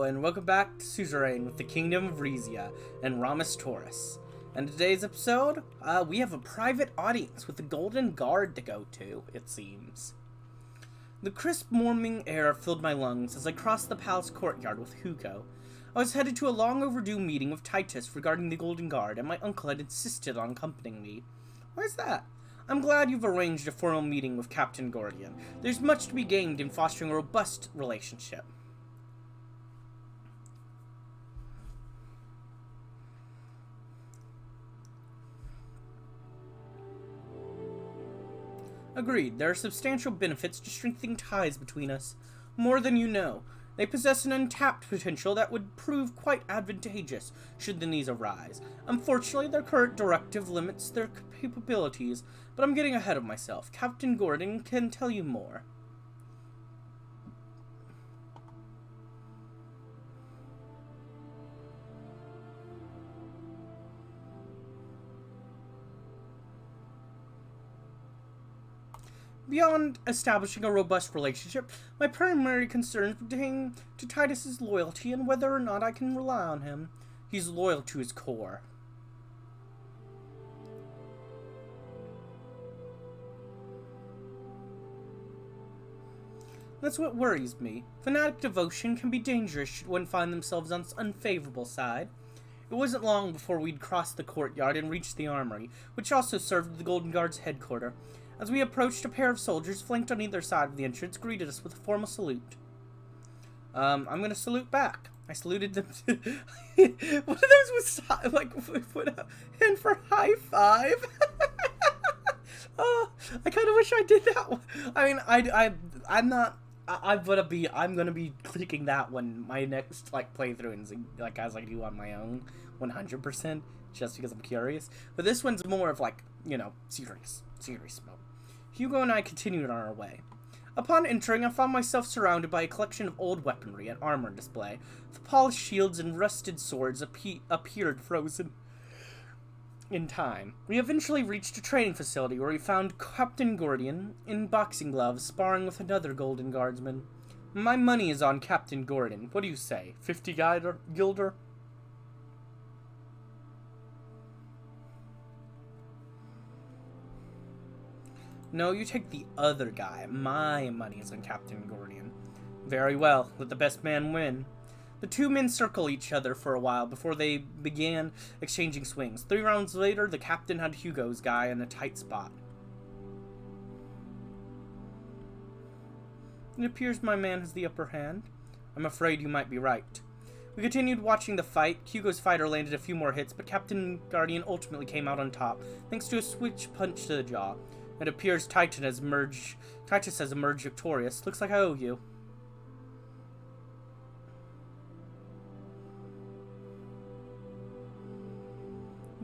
and welcome back to Suzerain with the Kingdom of Rizia and Ramus Taurus. And today's episode, we have a private audience with the Golden Guard to go to, it seems. The crisp morning air filled my lungs as I crossed the palace courtyard with Hugo. I was headed to a long overdue meeting with Titus regarding the Golden Guard, and my uncle had insisted on accompanying me. Why's that? I'm glad you've arranged a formal meeting with Captain Gordian. There's much to be gained in fostering a robust relationship. Agreed, there are substantial benefits to strengthening ties between us. More than you know. They possess an untapped potential that would prove quite advantageous should the needs arise. Unfortunately, their current directive limits their capabilities, but I'm getting ahead of myself. Captain Gordon can tell you more. Beyond establishing a robust relationship, my primary concerns pertain to Titus's loyalty and whether or not I can rely on him. He's loyal to his core. That's what worries me. Fanatic devotion can be dangerous should one find themselves on its unfavorable side. It wasn't long before we'd crossed the courtyard and reached the armory, which also served as the Golden Guard's headquarters. As we approached, a pair of soldiers flanked on either side of the entrance greeted us with a formal salute. I'm gonna salute back. I saluted them too. One of those was like put up hand for high five. Oh, I kind of wish I did that one. I mean, I'm gonna be clicking that one my next playthrough and as I do on my own, 100%, just because I'm curious. But this one's more of serious mode. Hugo and I continued on our way. Upon entering, I found myself surrounded by a collection of old weaponry and armor display. The polished shields and rusted swords appeared frozen in time. We eventually reached a training facility where we found Captain Gordian in boxing gloves sparring with another Golden Guardsman. My money is on Captain Gordon. What do you say? 50 guilder? No, you take the other guy. My money is on Captain Gordian. Very well. Let the best man win. The two men circled each other for a while before they began exchanging swings. 3 rounds later, the captain had Hugo's guy in a tight spot. It appears my man has the upper hand. I'm afraid you might be right. We continued watching the fight. Hugo's fighter landed a few more hits, but Captain Guardian ultimately came out on top, thanks to a switch punch to the jaw. It appears Titus has emerged victorious. Looks like I owe you.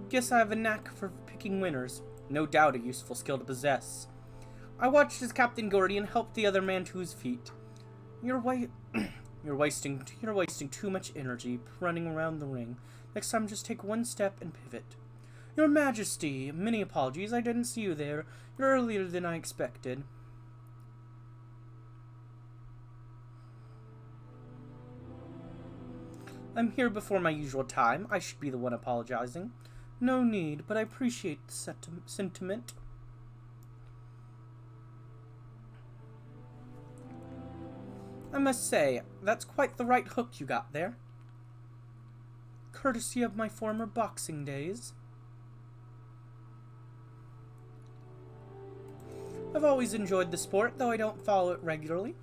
Guess I have a knack for picking winners. No doubt a useful skill to possess. I watched as Captain Gordian helped the other man to his feet. You're wasting too much energy running around the ring. Next time just take one step and pivot. Your Majesty, many apologies, I didn't see you there. You're earlier than I expected. I'm here before my usual time. I should be the one apologizing. No need, but I appreciate the sentiment. I must say, that's quite the right hook you got there. Courtesy of my former boxing days. I've always enjoyed the sport, though I don't follow it regularly.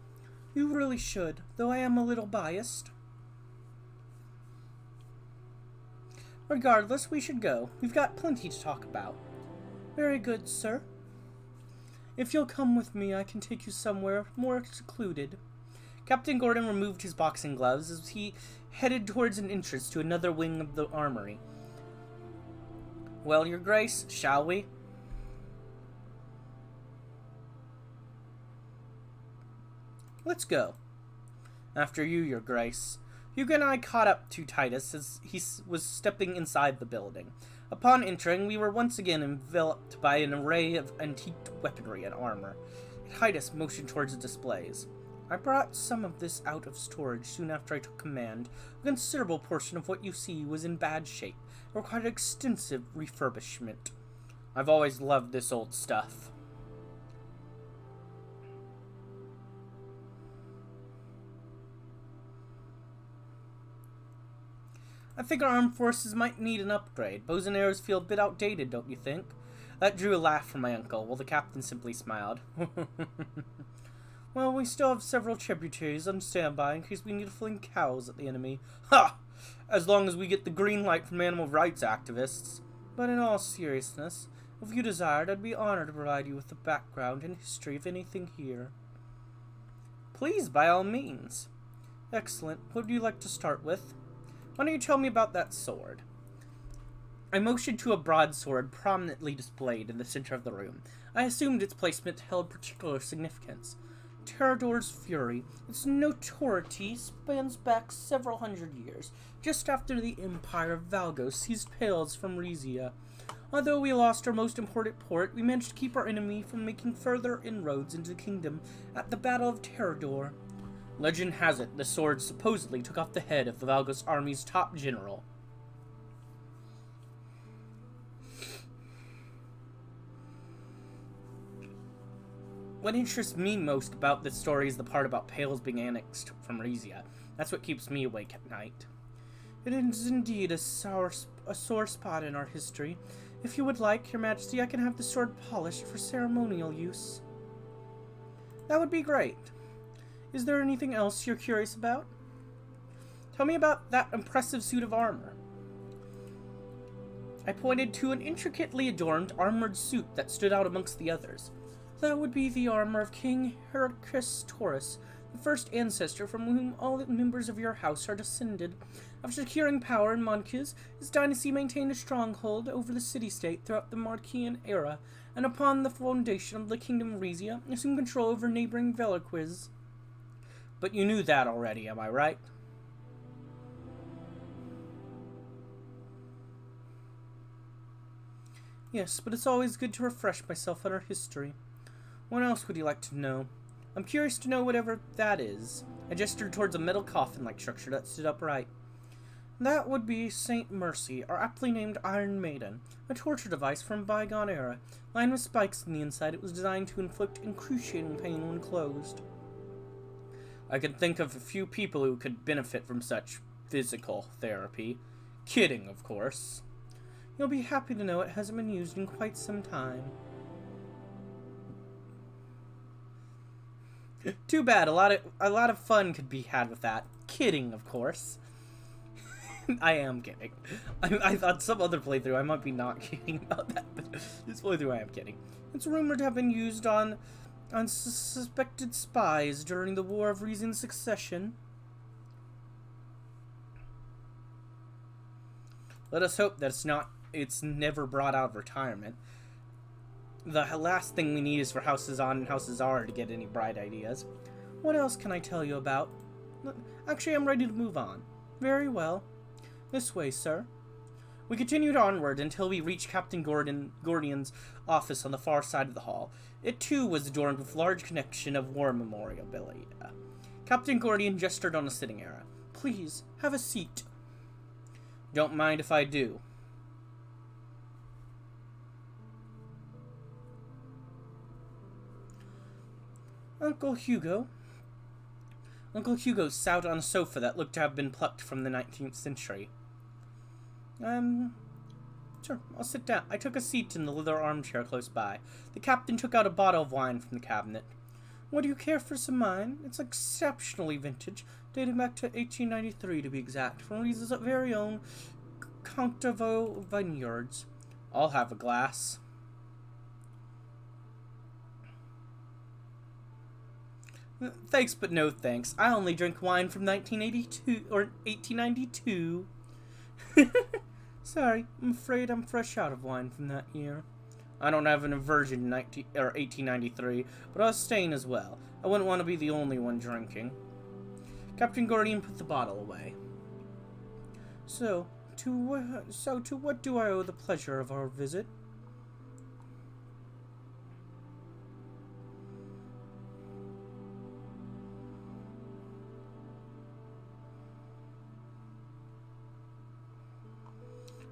You really should, though I am a little biased. Regardless, we should go. We've got plenty to talk about. Very good, sir. If you'll come with me, I can take you somewhere more secluded. Captain Gordon removed his boxing gloves as he headed towards an entrance to another wing of the armory. Well, Your Grace, shall we? Let's go. After you, Your Grace. Hugo and I caught up to Titus as he was stepping inside the building. Upon entering, we were once again enveloped by an array of antique weaponry and armor. Titus motioned towards the displays. I brought some of this out of storage soon after I took command. A considerable portion of what you see was in bad shape. It required extensive refurbishment. I've always loved this old stuff. I think our armed forces might need an upgrade. Bows and arrows feel a bit outdated, don't you think? That drew a laugh from my uncle, while the captain simply smiled. Well, we still have several tributaries on standby in case we need to fling cows at the enemy. Ha! As long as we get the green light from animal rights activists. But in all seriousness, if you desired, I'd be honored to provide you with the background and history of anything here. Please, by all means. Excellent. What would you like to start with? Why don't you tell me about that sword? I motioned to a broadsword prominently displayed in the center of the room. I assumed its placement held particular significance. Terrador's fury, its notoriety spans back several hundred years, just after the Empire of Valgos seized Pales from Rizia. Although we lost our most important port, we managed to keep our enemy from making further inroads into the kingdom at the Battle of Terrador. Legend has it, the sword supposedly took off the head of the Valgos army's top general. What interests me most about this story is the part about Pales being annexed from Rizia. That's what keeps me awake at night. It is indeed a sore spot in our history. If you would like, Your Majesty, I can have the sword polished for ceremonial use. That would be great. Is there anything else you're curious about? Tell me about that impressive suit of armor. I pointed to an intricately adorned armored suit that stood out amongst the others. That would be the armor of King Heracles Taurus, the first ancestor from whom all the members of your house are descended. After securing power in Monkiz, his dynasty maintained a stronghold over the city-state throughout the Marquian era, and upon the foundation of the Kingdom of Rizia, assumed control over neighboring Veliquiz. But you knew that already, am I right? Yes, but it's always good to refresh myself on our history. What else would you like to know? I'm curious to know whatever that is. I gestured towards a metal coffin-like structure that stood upright. That would be Saint Mercy, our aptly named Iron Maiden, a torture device from a bygone era. Lined with spikes in the inside, it was designed to inflict excruciating pain when closed. I could think of a few people who could benefit from such physical therapy. Kidding, of course. You'll be happy to know it hasn't been used in quite some time. Too bad. A lot of fun could be had with that. Kidding, of course. I am kidding. I thought some other playthrough I might be not kidding about that, but this playthrough I am kidding. It's rumored to have been used on suspected spies during the War of Reasoned Succession. Let us hope that it's never brought out of retirement. The last thing we need is for Houses On and Houses R to get any bright ideas. What else can I tell you about? Actually, I'm ready to move on. Very well. This way, sir. We continued onward until we reached Captain Gordian's office on the far side of the hall. It, too, was adorned with large collection of war memorabilia. Captain Gordian gestured on a sitting area. Please, have a seat. Don't mind if I do. Uncle Hugo sat on a sofa that looked to have been plucked from the 19th century. Sure, I'll sit down. I took a seat in the leather armchair close by. The captain took out a bottle of wine from the cabinet. Would you care for some wine? It's exceptionally vintage, dating back to 1893 to be exact, from Riza's very own Contavo vineyards. I'll have a glass. Thanks, but no thanks. I only drink wine from 1982 or 1892. Sorry, I'm afraid I'm fresh out of wine from that year. I don't have an aversion to 1893, but I was staying as well. I wouldn't want to be the only one drinking. Captain Gordian put the bottle away. So to what do I owe the pleasure of our visit?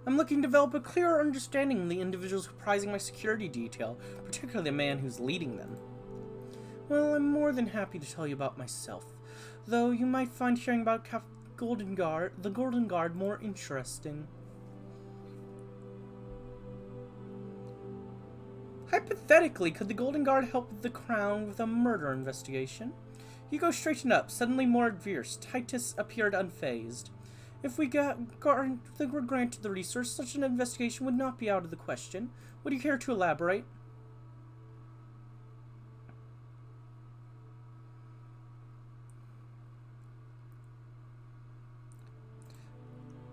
I'm looking to develop a clearer understanding of the individuals comprising my security detail, particularly the man who's leading them. Well, I'm more than happy to tell you about myself, though you might find hearing about the Golden Guard, more interesting. Hypothetically, could the Golden Guard help the Crown with a murder investigation? Hugo straightened up, suddenly more fierce. Titus appeared unfazed. If we were granted the resource, such an investigation would not be out of the question. Would you care to elaborate?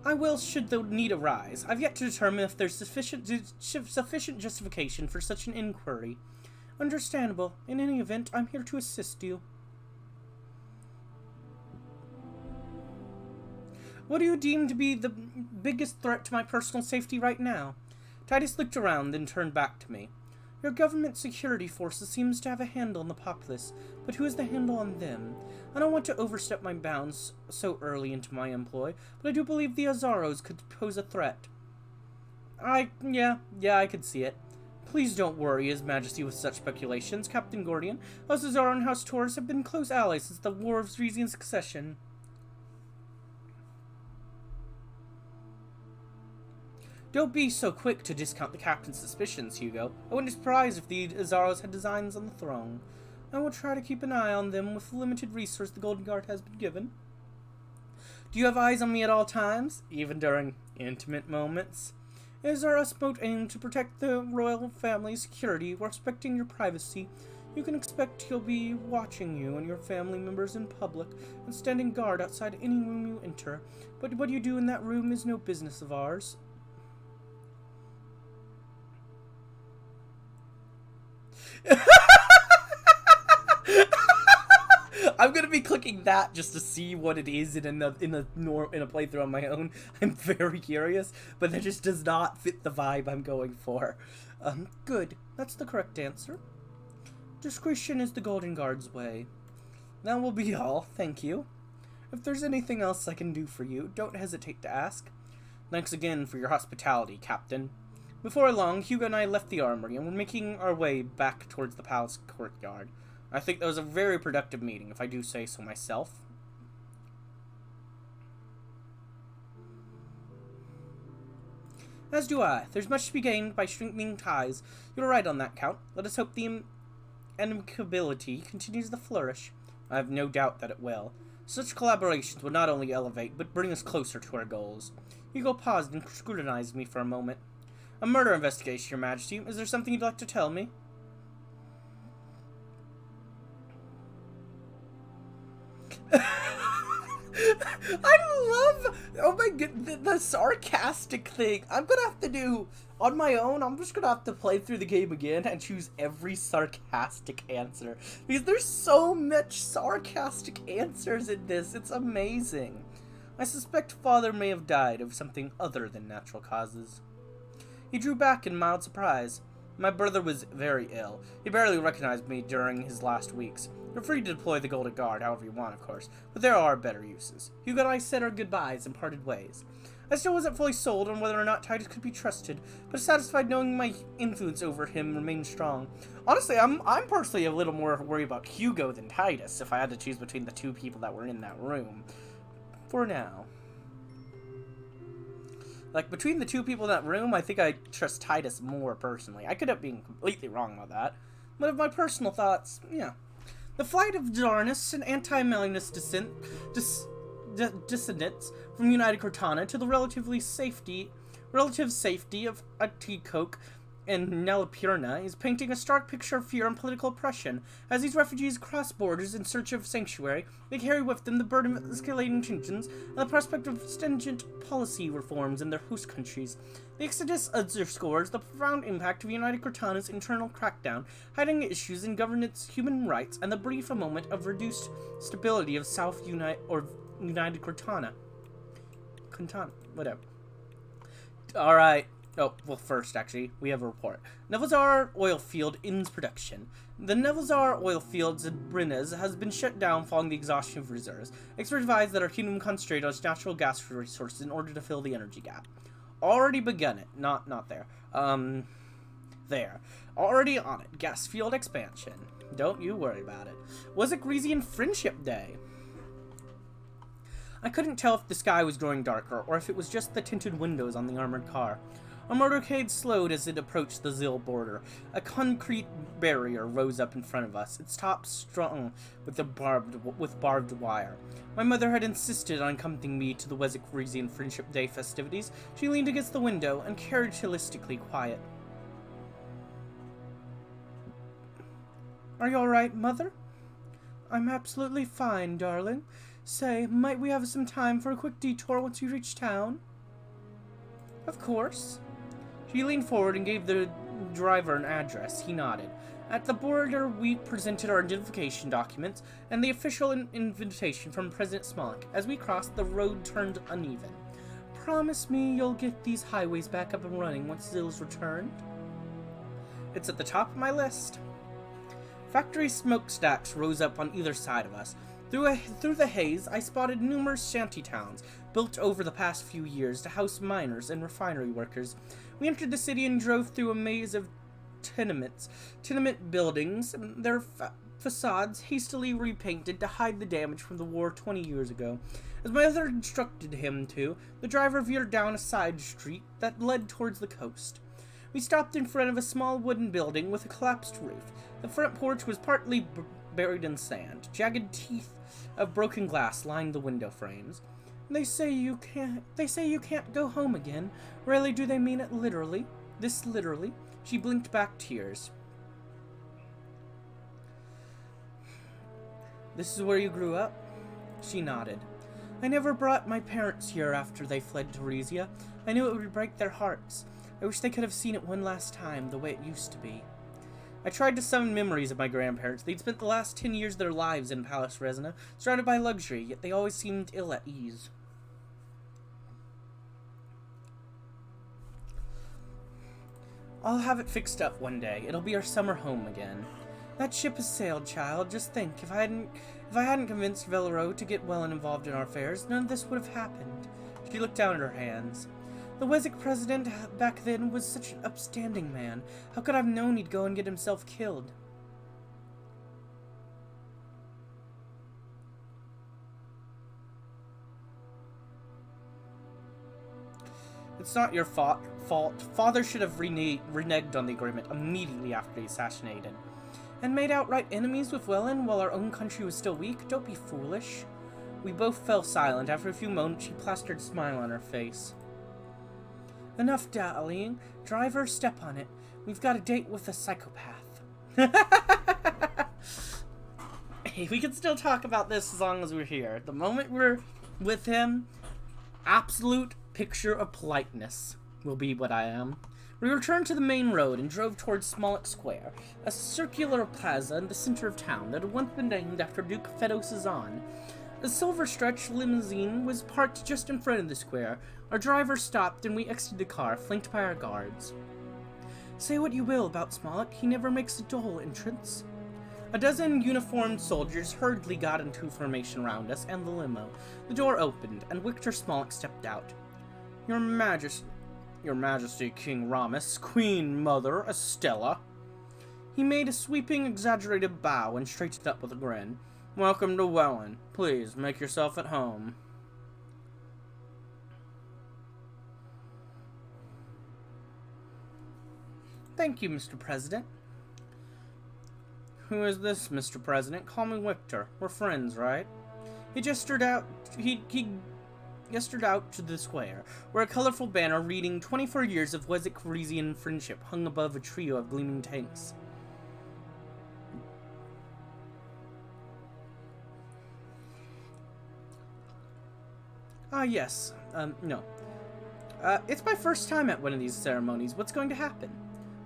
I will, should the need arise. I've yet to determine if there's sufficient justification for such an inquiry. Understandable. In any event, I'm here to assist you. What do you deem to be the biggest threat to my personal safety right now? Titus looked around, then turned back to me. Your government security forces seems to have a handle on the populace, but who has the handle on them? I don't want to overstep my bounds so early into my employ, but I do believe the Azaros could pose a threat. Yeah, I could see it. Please don't worry, His Majesty, with such speculations, Captain Gordian. Us Azaro and House Taurus have been close allies since the War of Rizian Succession. Don't be so quick to discount the captain's suspicions, Hugo. I wouldn't be surprised if the Azaros had designs on the throne. I will try to keep an eye on them with the limited resource the Golden Guard has been given. Do you have eyes on me at all times, even during intimate moments? It is our utmost aim to protect the royal family's security while respecting your privacy. You can expect he'll be watching you and your family members in public and standing guard outside any room you enter. But what you do in that room is no business of ours. I'm gonna be clicking that just to see what it is in a playthrough on my own. I'm very curious, but that just does not fit the vibe I'm going for. Good. That's the correct answer. Discretion is the Golden Guard's way. That will be all. Thank you. If there's anything else I can do for you, don't hesitate to ask. Thanks again for your hospitality, Captain. Before long, Hugo and I left the armory and were making our way back towards the palace courtyard. I think that was a very productive meeting, if I do say so myself. As do I. There's much to be gained by strengthening ties. You're right on that count. Let us hope the amicability continues to flourish. I have no doubt that it will. Such collaborations will not only elevate, but bring us closer to our goals. Hugo paused and scrutinized me for a moment. A murder investigation, Your Majesty. Is there something you'd like to tell me? I love, oh my god, the sarcastic thing. I'm gonna have to do, on my own, I'm just gonna have to play through the game again and choose every sarcastic answer. Because there's so much sarcastic answers in this, it's amazing. I suspect Father may have died of something other than natural causes. He drew back in mild surprise. My brother was very ill. He barely recognized me during his last weeks. You're free to deploy the Golden Guard however you want, of course, but there are better uses. Hugo and I said our goodbyes and parted ways. I still wasn't fully sold on whether or not Titus could be trusted, but satisfied knowing my influence over him remained strong. Honestly, I'm personally a little more worried about Hugo than Titus, if I had to choose between the two people that were in that room. For now. Like, between the two people in that room, I think I trust Titus more personally. I could have been completely wrong about that. But of my personal thoughts, yeah. The flight of Darnus and anti-Melinus dissidents from United Cortana to the relative safety of Atikoke and Nelapurna is painting a stark picture of fear and political oppression. As these refugees cross borders in search of sanctuary, they carry with them the burden of escalating tensions and the prospect of stringent policy reforms in their host countries. The exodus underscores the profound impact of United Cortana's internal crackdown, hiding issues in governance, human rights, and the brief moment of reduced stability of United Cortana. Whatever. Alright. Oh, well, first, actually, we have a report. Nevelzar oil field ends production. The Nevelzar oil fields in Brinez has been shut down following the exhaustion of reserves. Experts advise that our kingdom concentrate on its natural gas resources in order to fill the energy gap. Already begun it. Not there. There. Already on it. Gas field expansion. Don't you worry about it. Was it Rizia Friendship Day? I couldn't tell if the sky was growing darker, or if it was just the tinted windows on the armored car. Our motorcade slowed as it approached the Zil border. A concrete barrier rose up in front of us, its top strung with barbed wire. My mother had insisted on accompanying me to the Rizia Friendship Day festivities. She leaned against the window and characteristically quiet. Are you all right, Mother? I'm absolutely fine, darling. Say, might we have some time for a quick detour once you reach town? Of course. She leaned forward and gave the driver an address. He nodded. At the border, we presented our identification documents and the official invitation from President Smollett. As we crossed, the road turned uneven. Promise me you'll get these highways back up and running once Zil's returned? It's at the top of my list. Factory smokestacks rose up on either side of us. Through the haze, I spotted numerous shanty towns, built over the past few years to house miners and refinery workers. We entered the city and drove through a maze of tenement buildings, their facades hastily repainted to hide the damage from the war 20 years ago. As my mother instructed him to, the driver veered down a side street that led towards the coast. We stopped in front of a small wooden building with a collapsed roof. The front porch was partly buried in sand. Jagged teeth of broken glass lined the window frames. They say you can't go home again. Really, do they mean it literally? This literally? She blinked back tears. This is where you grew up? She nodded. I never brought my parents here after they fled to Rizia. I knew it would break their hearts. I wish they could have seen it one last time, the way it used to be. I tried to summon memories of my grandparents. They'd spent the last 10 years of their lives in Palace Resina, surrounded by luxury, yet they always seemed ill at ease. I'll have it fixed up one day. It'll be our summer home again. That ship has sailed, child. Just think, if I hadn't convinced Velero to get Wehlen involved in our affairs, none of this would have happened. She looked down at her hands. The Wezek president back then was such an upstanding man. How could I have known he'd go and get himself killed? It's not your fault. Father should have reneged on the agreement immediately after he assassinated. And made outright enemies with Wehlen while our own country was still weak? Don't be foolish. We both fell silent. After a few moments, she plastered a smile on her face. Enough dallying. Driver, step on it. We've got a date with a psychopath. Hey, we can still talk about this as long as we're here. The moment we're with him, absolute picture of politeness will be what I am. We returned to the main road and drove towards Smollett Square, a circular plaza in the center of town that had once been named after Duke Fedo Suzerain. A silver-stretched limousine was parked just in front of the square. Our driver stopped and we exited the car, flanked by our guards. Say what you will about Smollett, he never makes a dull entrance. A dozen uniformed soldiers hurriedly got into formation around us and the limo. The door opened, and Victor Smollett stepped out. Your Majesty, King Ramus, Queen Mother Estella. He made a sweeping, exaggerated bow and straightened up with a grin. Welcome to Wehlen. Please, make yourself at home. Thank you, Mr. President. Who is this, Mr. President? Call me Victor. We're friends, right? He gestured out to the square, where a colorful banner reading 24 years of Wezek-Rizian friendship hung above a trio of gleaming tanks. Yes. No. It's my first time at one of these ceremonies. What's going to happen?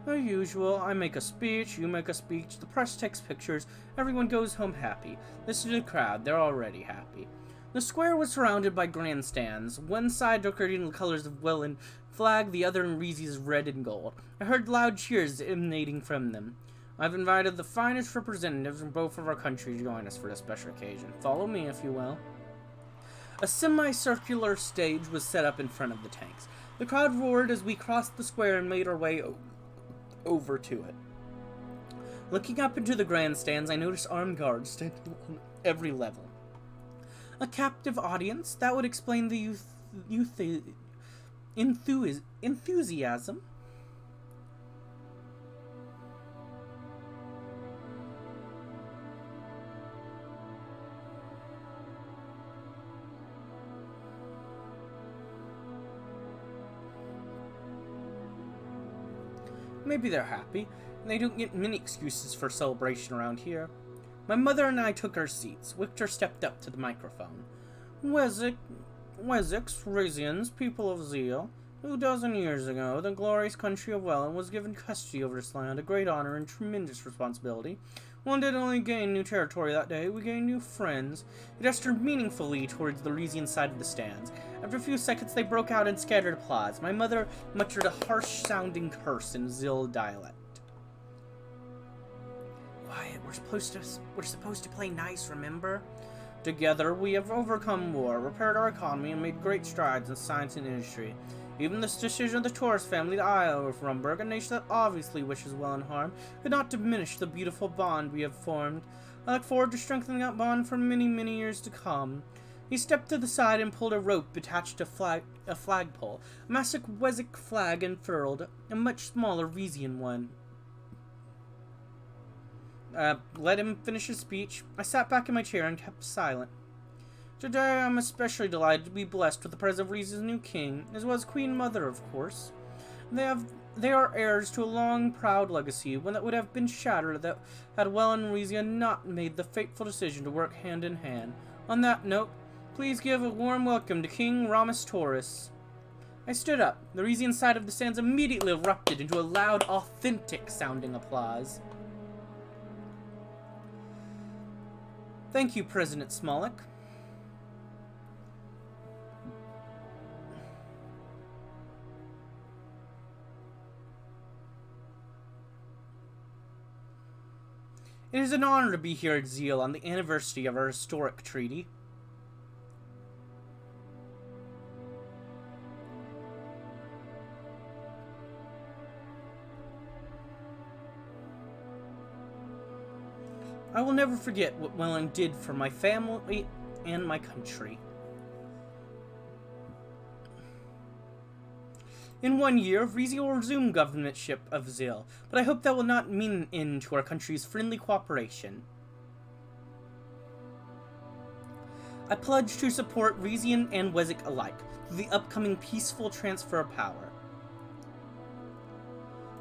The usual. I make a speech, you make a speech, the press takes pictures, everyone goes home happy. Listen to the crowd, they're already happy. The square was surrounded by grandstands, one side decorated in the colors of Wehlen flag, the other in Rizia's red and gold. I heard loud cheers emanating from them. I've invited the finest representatives from both of our countries to join us for this special occasion. Follow me, if you will. A semicircular stage was set up in front of the tanks. The crowd roared as we crossed the square and made our way over to it. Looking up into the grandstands, I noticed armed guards standing on every level. A captive audience? That would explain the enthusiasm. Maybe they're happy, and they don't get many excuses for celebration around here. My mother and I took our seats. Victor stepped up to the microphone. Wessex, Rizians, people of Zeal, 2,000 years ago, the glorious country of Wehlen was given custody over this land, a great honor and tremendous responsibility. One didn't only gain new territory that day, we gained new friends. He gestured meaningfully towards the Rizian side of the stands. After a few seconds, they broke out in scattered applause. My mother muttered a harsh-sounding curse in Zil dialect. Quiet, we're supposed to play nice, remember? Together, we have overcome war, repaired our economy, and made great strides in science and industry. Even this decision of the Taurus family, the Isle of Rumburg, a nation that obviously wishes well and harm, could not diminish the beautiful bond we have formed. I look forward to strengthening that bond for many, many years to come. He stepped to the side and pulled a rope attached to a flagpole. A massive Wessex flag unfurled, a much smaller Rizian one. Let him finish his speech. I sat back in my chair and kept silent. Today I'm especially delighted to be blessed with the presence of Rizia's new king, as well as Queen Mother, of course. They are heirs to a long, proud legacy, one that would have been shattered that had Wehlen and Rizia not made the fateful decision to work hand in hand. On that note, please give a warm welcome to King Ramus Taurus. I stood up. The Rizian side of the stands immediately erupted into a loud, authentic-sounding applause. Thank you, President Smolik. It is an honor to be here at Zeal on the anniversary of our historic treaty. I will never forget what Wehlen did for my family and my country. In 1 year, Rizia will resume governmentship of Zil, but I hope that will not mean an end to our country's friendly cooperation. I pledge to support Rizian and Wessex alike through the upcoming peaceful transfer of power.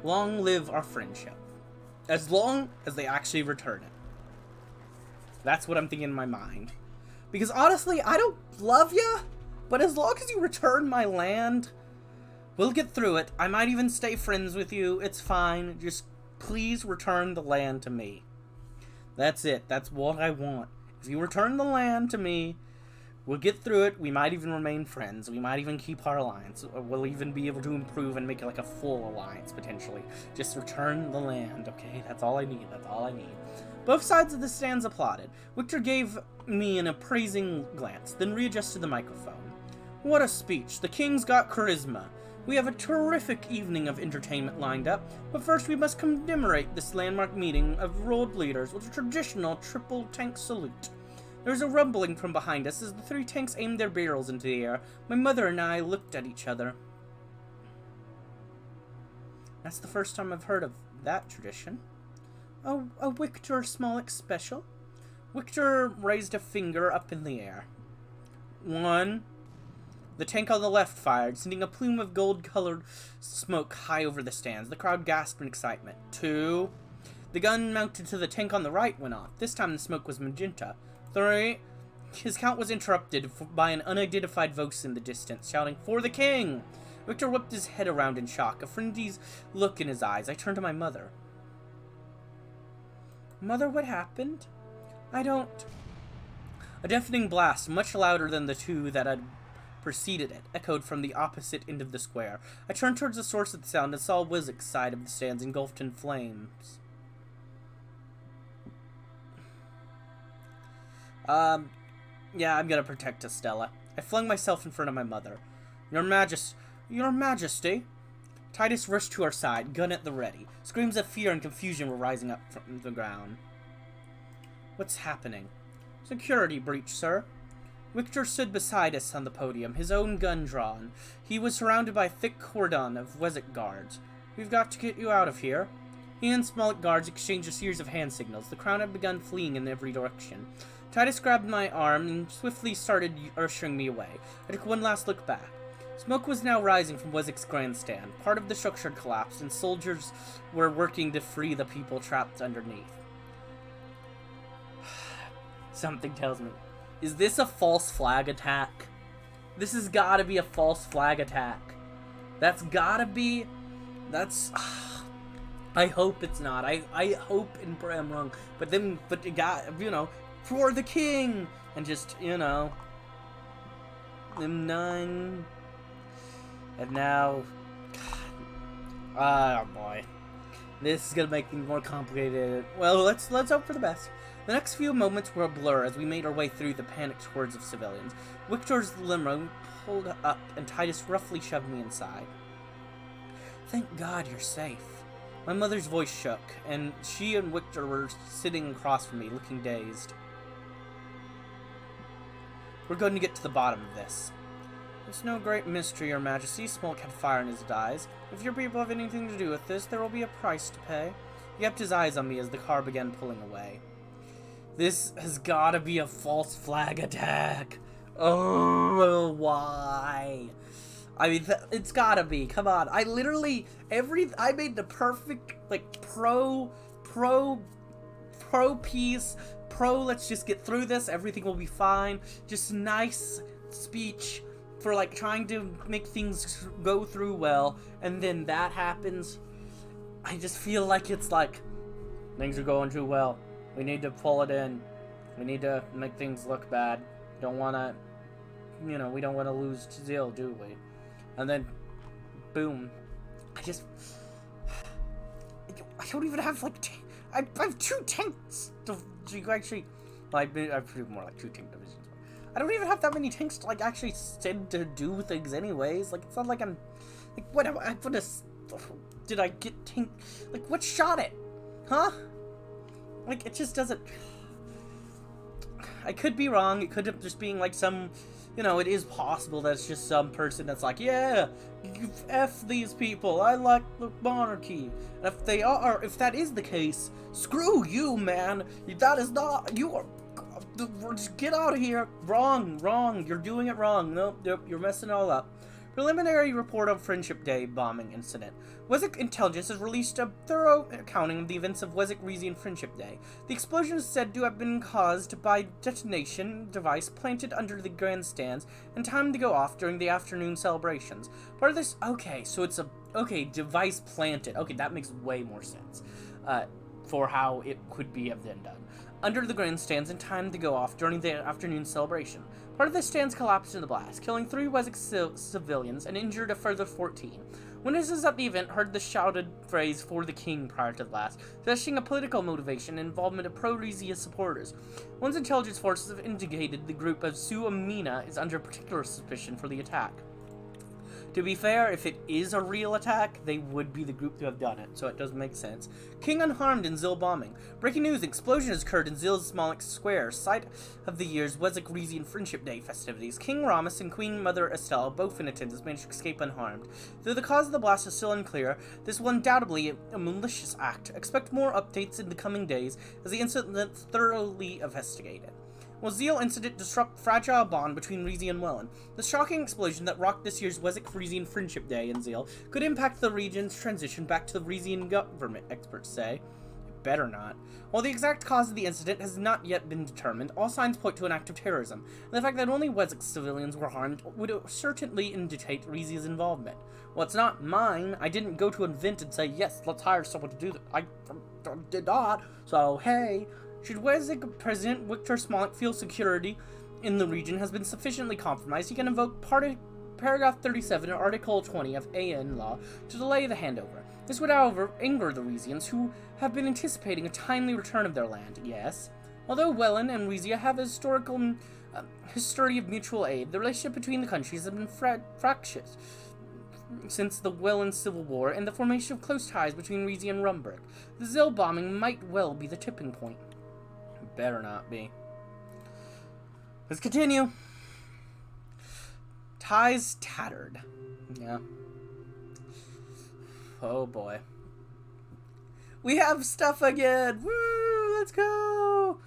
Long live our friendship. As long as they actually return it. That's what I'm thinking in my mind. Because honestly, I don't love ya, but as long as you return my land, we'll get through it. I might even stay friends with you. It's fine. Just please return the land to me. That's it. That's what I want. If you return the land to me, we'll get through it. We might even remain friends. We might even keep our alliance. We'll even be able to improve and make it like a full alliance, potentially. Just return the land, okay? That's all I need. That's all I need. Both sides of the stands applauded. Victor gave me an appraising glance, then readjusted the microphone. What a speech. The king's got charisma. We have a terrific evening of entertainment lined up, but first we must commemorate this landmark meeting of world leaders with a traditional triple tank salute. There was a rumbling from behind us as the three tanks aimed their barrels into the air. My mother and I looked at each other. That's the first time I've heard of that tradition. Oh, a Victor Smolik special? Victor raised a finger up in the air. 1. The tank on the left fired, sending a plume of gold-colored smoke high over the stands. The crowd gasped in excitement. 2. The gun mounted to the tank on the right went off. This time the smoke was magenta. 3. His count was interrupted by an unidentified voice in the distance, shouting, "For the king!" Victor whipped his head around in shock, a frenzied look in his eyes. I turned to my mother. Mother, what happened? I don't... A deafening blast, much louder than the two that had preceded it, echoed from the opposite end of the square. I turned towards the source of the sound and saw Wessex side of the stands engulfed in flames. Yeah, I'm gonna protect Estella. I flung myself in front of my mother. Your Your Majesty. Titus rushed to our side, gun at the ready. Screams of fear and confusion were rising up from the ground. What's happening? Security breach, sir. Victor stood beside us on the podium, his own gun drawn. He was surrounded by a thick cordon of Wezek guards. We've got to get you out of here. He and Smollett guards exchanged a series of hand signals. The crowd had begun fleeing in every direction. Titus grabbed my arm and swiftly started ushering me away. I took one last look back. Smoke was now rising from Wezek's grandstand. Part of the structure had collapsed, and soldiers were working to free the people trapped underneath. Something tells me, is this a false flag attack? This has gotta be a false flag attack. That's gotta be... That's... I hope it's not. I hope and pray I'm wrong. But it got, you know, for the king! And just, you know... Them nine... And now... God. Oh boy. This is gonna make things more complicated. Well, let's hope for the best. The next few moments were a blur as we made our way through the panicked hordes of civilians. Victor's limo pulled up and Titus roughly shoved me inside. Thank God you're safe. My mother's voice shook, and she and Victor were sitting across from me, looking dazed. We're going to get to the bottom of this. It's no great mystery, Your Majesty. Smoke had fire in his eyes. If your people have anything to do with this, there will be a price to pay. He kept his eyes on me as the car began pulling away. This has got to be a false flag attack. Oh, why? I mean, it's got to be. Come on. I literally, I made the perfect, like, pro piece, let's just get through this, everything will be fine. Just nice speech for, like, trying to make things go through well, and then that happens. I just feel like it's like, things are going too well. We need to pull it in. We need to make things look bad. Don't want to, you know, we don't want to lose Zeal, do we? And then, boom. I don't even have, like, I have 2 tanks to actually, well, I have more like 2 tank divisions. I don't even have that many tanks to, like, actually send to do things anyways. Like, it's not like I'm, like, what am I gonna, did I get tank, like, what shot it? Huh? Like, it just doesn't, I could be wrong. It could have just been, like, some, you know, it is possible that it's just some person that's like, yeah, F these people, I like the monarchy. And if they are, if that is the case, screw you, man. That is not, you are, just get out of here. Wrong, you're doing it wrong. Nope, you're messing it all up. Preliminary report of Friendship Day bombing incident. Wezek Intelligence has released a thorough accounting of the events of Wezek Rizia Friendship Day. The explosion is said to have been caused by detonation device planted under the grandstands and timed to go off during the afternoon celebrations. Part of this, okay, so it's a, okay, device planted. Okay, that makes way more sense for how it could be have been done. Under the grandstands and timed to go off during the afternoon celebration. Part of the stands collapsed in the blast, killing 3 Wezek civilians and injured a further 14. Witnesses at the event heard the shouted phrase "for the king" prior to the blast, suggesting a political motivation and involvement of pro-Rizia supporters. One's intelligence forces have indicated the group of Su Amina is under particular suspicion for the attack. To be fair, if it is a real attack, they would be the group to have done it, so it does make sense. King unharmed in Zil bombing. Breaking news, explosion has occurred in Zil's Smollett Square, site of the year's Wezek Rizian Friendship Day festivities. King Ramus and Queen Mother Estelle, both in attendance, managed to escape unharmed. Though the cause of the blast is still unclear, this was undoubtedly a malicious act. Expect more updates in the coming days as the incident is thoroughly investigated. Will Zeal incident disrupt fragile bond between Rizia and Wehlen? The shocking explosion that rocked this year's Wezek Rizian Friendship Day in Zeal could impact the region's transition back to the Rizian government, experts say. It better not. While the exact cause of the incident has not yet been determined, all signs point to an act of terrorism, and the fact that only Wezek civilians were harmed would certainly indicate Rizia's involvement. Well, it's not mine. I didn't go to invent and say, yes, let's hire someone to do that. I did not. So, hey. Should Wezek President Victor Smollett feel security in the region has been sufficiently compromised, he can invoke paragraph 37 of Article 20 of AN law to delay the handover. This would, however, anger the Rizians, who have been anticipating a timely return of their land, yes. Although Wehlen and Rizia have a historical history of mutual aid, the relationship between the countries has been fractious. since the Wehlen Civil War and the formation of close ties between Rizia and Rumberg. The Zil bombing might well be the tipping point. Better not be. Let's continue. Ties tattered. Yeah. Oh boy. We have stuff again! Woo! Let's go!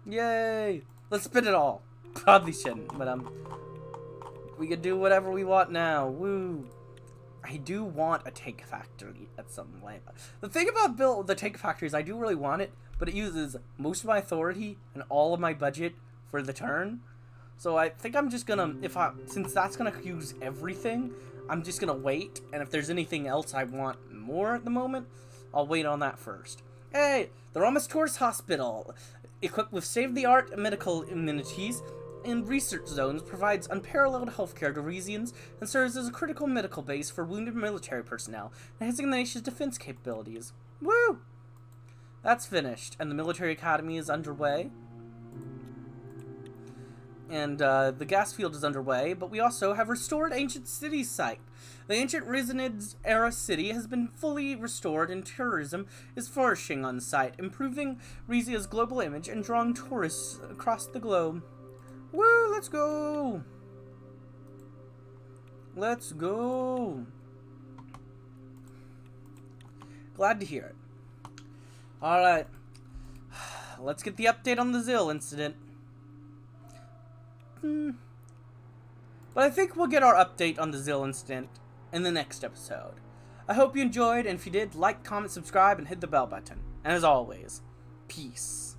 Yay! Let's spin it all. Probably shouldn't, but we can do whatever we want now. Woo! I do want a tank factory at some point. The thing about the tank factory is I do really want it, but it uses most of my authority and all of my budget for the turn. So I think I'm just gonna, since that's gonna use everything, I'm just gonna wait. And if there's anything else I want more at the moment, I'll wait on that first. Hey, the Romus Tourist Hospital, equipped with state-of-the-art medical amenities and research zones, provides unparalleled healthcare to Rizians and serves as a critical medical base for wounded military personnel, enhancing the nation's defense capabilities. Woo! That's finished, and the military academy is underway. And the gas field is underway, but we also have restored ancient city site. The ancient Rizinids-era city has been fully restored, and tourism is flourishing on site, improving Rizia's global image and drawing tourists across the globe. Woo, let's go! Let's go! Glad to hear it. Alright. Let's get the update on the Zil incident. But I think we'll get our update on the Zil incident in the next episode. I hope you enjoyed, and if you did, like, comment, subscribe, and hit the bell button. And as always, peace.